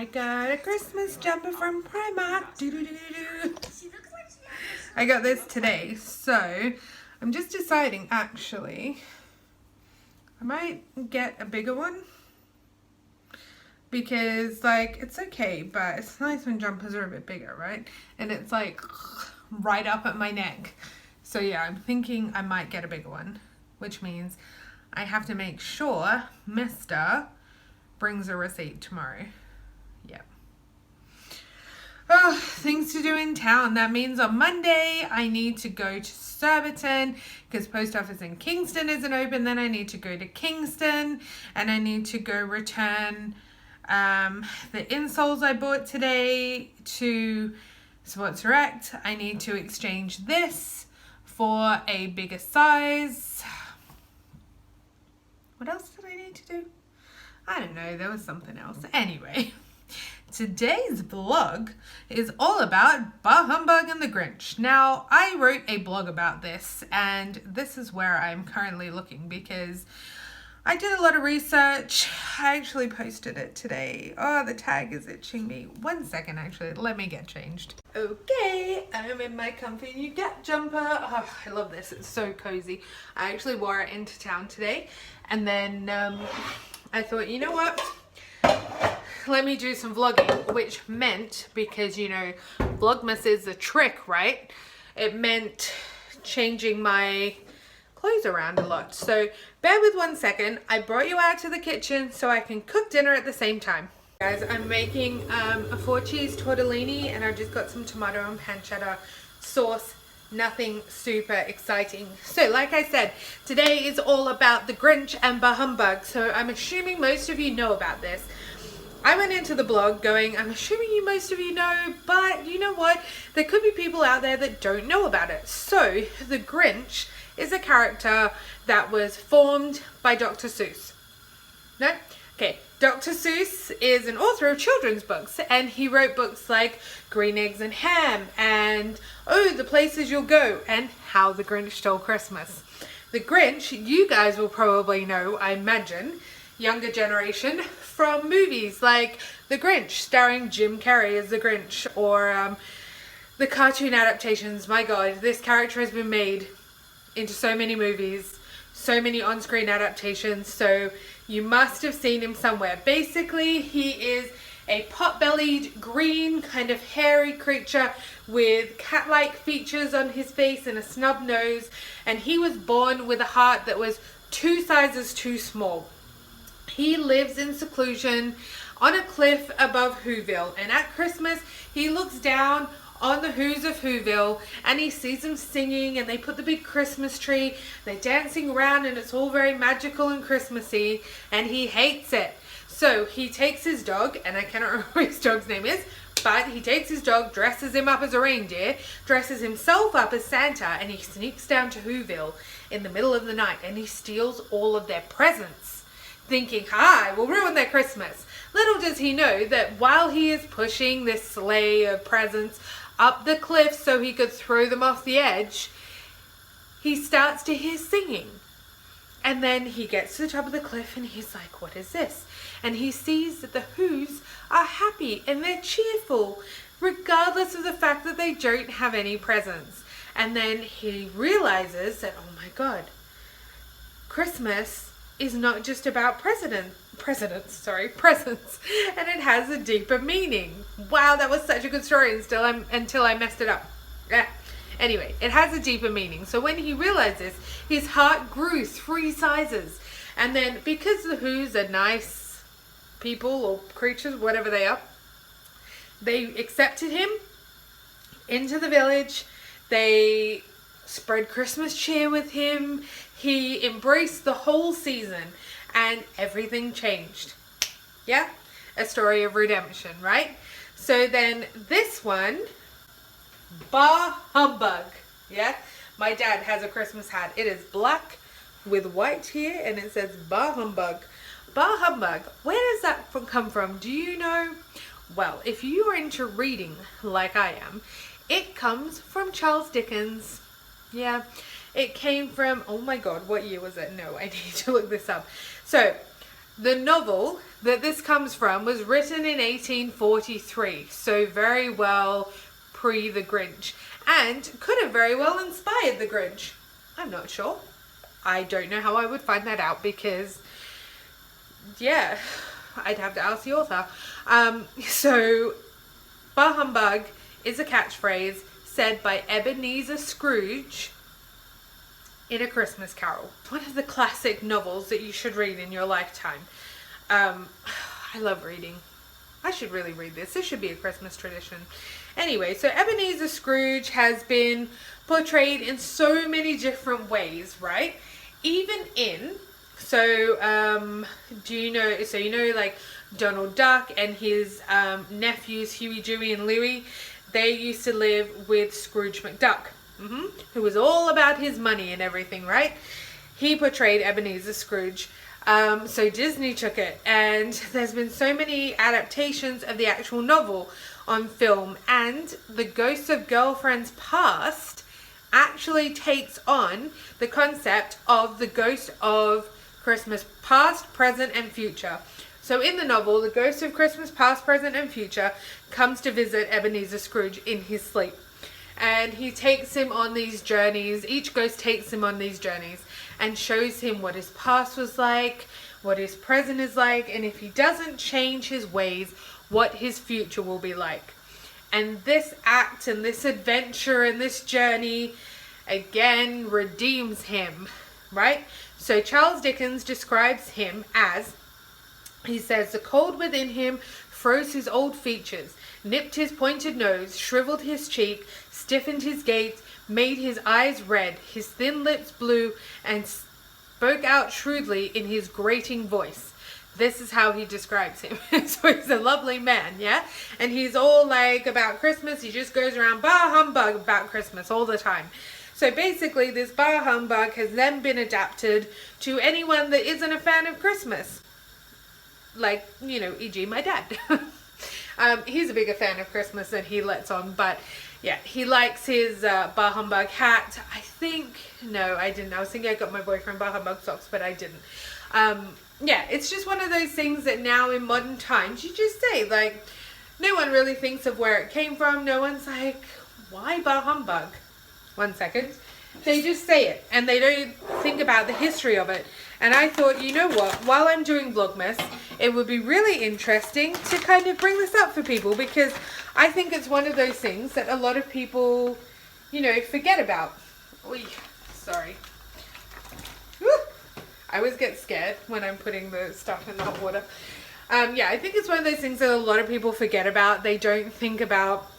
I got a Christmas jumper from Primark. Doo-doo-doo-doo. I got this today, so I'm just deciding actually I might get a bigger one because like it's okay, but it's nice when jumpers are a bit bigger, right? And it's like right up at my neck. So yeah, I'm thinking I might get a bigger one, which means I have to make sure Mr. brings a receipt tomorrow. Yeah. Oh, things to do in town. That means on Monday I need to go to Surbiton because post office in Kingston isn't open. Then I need to go to Kingston and I need to go return the insoles I bought today to Sports Direct. I need to exchange this for a bigger size. What else did I need to do? I don't know, there was something else. Anyway, today's vlog is all about Bah Humbug and the Grinch. Now, I wrote a blog about this, and this is where I'm currently looking because I did a lot of research. I actually posted it today. Oh, the tag is itching me. 1 second, actually. Let me get changed. Okay, I'm in my comfy new Gap jumper. Oh, I love this. It's so cozy. I actually wore it into town today. And then I thought, you know what? Let me do some vlogging, which meant, because, you know, Vlogmas is a trick, right? It meant changing my clothes around a lot. So bear with 1 second. I brought you out to the kitchen so I can cook dinner at the same time. Guys, I'm making a 4-cheese tortellini and I've just got some tomato and pancetta sauce. Nothing super exciting. So like I said, today is all about the Grinch and Bah Humbug. So I'm assuming most of you know about this. I went into the blog going, I'm assuming most of you know, but you know what? There could be people out there that don't know about it. So the Grinch is a character that was formed by Dr. Seuss. No? Okay. Dr. Seuss is an author of children's books, and he wrote books like Green Eggs and Ham and Oh, the Places You'll Go and How the Grinch Stole Christmas. The Grinch, you guys will probably know, I imagine, younger generation, from movies like The Grinch, starring Jim Carrey as the Grinch, or the cartoon adaptations. My God, this character has been made into so many movies, so many on-screen adaptations, so you must have seen him somewhere. Basically, he is a pot-bellied, green, kind of hairy creature with cat-like features on his face and a snub nose, and he was born with a heart that was 2 sizes too small. He lives in seclusion on a cliff above Whoville, and at Christmas, he looks down on the Who's of Whoville and he sees them singing and they put the big Christmas tree, they're dancing around and it's all very magical and Christmassy, and he hates it. So he takes his dog, and I cannot remember what his dog's name is, but he takes his dog, dresses him up as a reindeer, dresses himself up as Santa, and he sneaks down to Whoville in the middle of the night and he steals all of their presents, thinking, I will ruin their Christmas. Little does he know that while he is pushing this sleigh of presents up the cliff so he could throw them off the edge, he starts to hear singing. And then he gets to the top of the cliff and he's like, what is this? And he sees that the Who's are happy and they're cheerful, regardless of the fact that they don't have any presents. And then he realizes that, oh my God, Christmas is not just about presents, and it has a deeper meaning. Wow, that was such a good story until I messed it up. Anyway, it has a deeper meaning. So when he realizes, his heart grew 3 sizes. And then because the Who's are nice people or creatures, whatever they are, they accepted him into the village. They spread Christmas cheer with him. He embraced the whole season and everything changed. Yeah? A story of redemption, right? So then this one, Bah Humbug. Yeah? My dad has a Christmas hat. It is black with white here and it says Bah Humbug. Bah Humbug, where does that come from? Do you know? Well, if you are into reading like I am, it comes from Charles Dickens. Yeah, it came from, oh my God, what year was it? No, I need to look this up. So The novel that this comes from was written in 1843, so very well pre the Grinch, and could have very well inspired the Grinch. I'm not sure. I don't know how I would find that out because, yeah, I'd have to ask the author. So, Bah Humbug is a catchphrase said by Ebenezer Scrooge in A Christmas Carol. One of the classic novels that you should read in your lifetime. I love reading. I should really read this. This should be a Christmas tradition. Anyway, so Ebenezer Scrooge has been portrayed in so many different ways, right? Even in, you know like Donald Duck and his nephews Huey, Dewey and Louie, they used to live with Scrooge McDuck, who was all about his money and everything, right? He portrayed Ebenezer Scrooge. So Disney took it, and there's been so many adaptations of the actual novel on film, and The Ghost of Girlfriends Past actually takes on the concept of the ghost of Christmas past, present and future. So in the novel, the ghost of Christmas past, present and future comes to visit Ebenezer Scrooge in his sleep. And he takes him on these journeys. Each ghost takes him on these journeys and shows him what his past was like, what his present is like, and if he doesn't change his ways, what his future will be like. And this act and this adventure and this journey again redeems him, right? So Charles Dickens describes him as, he says, the cold within him froze his old features, nipped his pointed nose, shriveled his cheek, stiffened his gait, made his eyes red, his thin lips blue, and spoke out shrewdly in his grating voice. This is how he describes him. So he's a lovely man, yeah? And he's all like about Christmas. He just goes around Bah Humbug about Christmas all the time. So basically this Bah Humbug has then been adapted to anyone that isn't a fan of Christmas. Like, you know, e.g. my dad. He's a bigger fan of Christmas than he lets on, but yeah, he likes his Bah Humbug hat. No, I didn't. I was thinking I got my boyfriend Bah Humbug socks, but I didn't. Yeah, it's just one of those things that now in modern times you just say, like, no one really thinks of where it came from. No one's like, why Bah Humbug? 1 second. They just say it and they don't think about the history of it. And I thought, you know what, while I'm doing Vlogmas, it would be really interesting to kind of bring this up for people, because I think it's one of those things that a lot of people, you know, forget about. Oy, sorry. Woo! I always get scared when I'm putting the stuff in the hot water. Yeah, I think it's one of those things that a lot of people forget about. They don't think about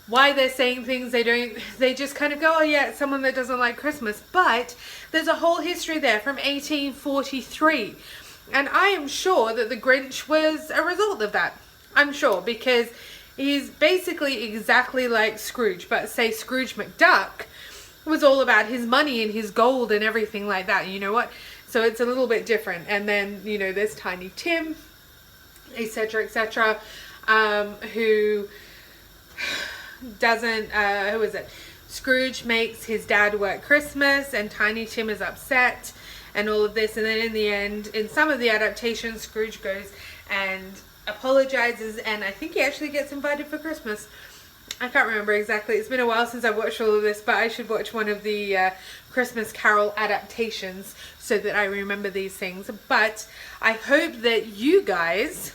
why they're saying things. They just kind of go, oh yeah, it's someone that doesn't like Christmas. But there's a whole history there from 1843. And I am sure that the Grinch was a result of that. I'm sure, because he's basically exactly like Scrooge. But say Scrooge McDuck was all about his money and his gold and everything like that. You know what? So it's a little bit different. And then, you know, there's Tiny Tim, etc., etc., who doesn't, who is it? Scrooge makes his dad work Christmas and Tiny Tim is upset and all of this. And then in the end, in some of the adaptations, Scrooge goes and apologizes, and I think he actually gets invited for Christmas. I can't remember exactly. It's been a while since I watched all of this, but I should watch one of the Christmas Carol adaptations so that I remember these things. But I hope that you guys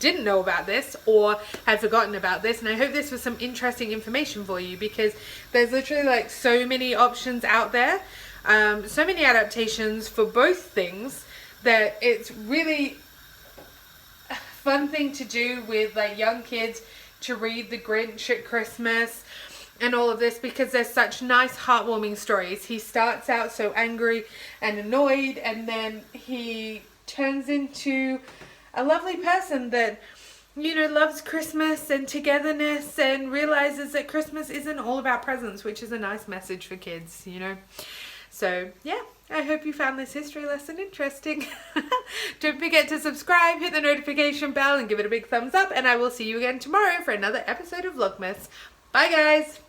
didn't know about this or had forgotten about this, and I hope this was some interesting information for you, because there's literally like so many options out there, so many adaptations for both things, that it's really a fun thing to do with like young kids, to read The Grinch at Christmas and all of this, because there's such nice heartwarming stories. He starts out so angry and annoyed, and then he turns into a lovely person that, you know, loves Christmas and togetherness and realizes that Christmas isn't all about presents, which is a nice message for kids, you know. So yeah, I hope you found this history lesson interesting. Don't forget to subscribe, hit the notification bell and give it a big thumbs up, and I will see you again tomorrow for another episode of Vlogmas. Bye guys!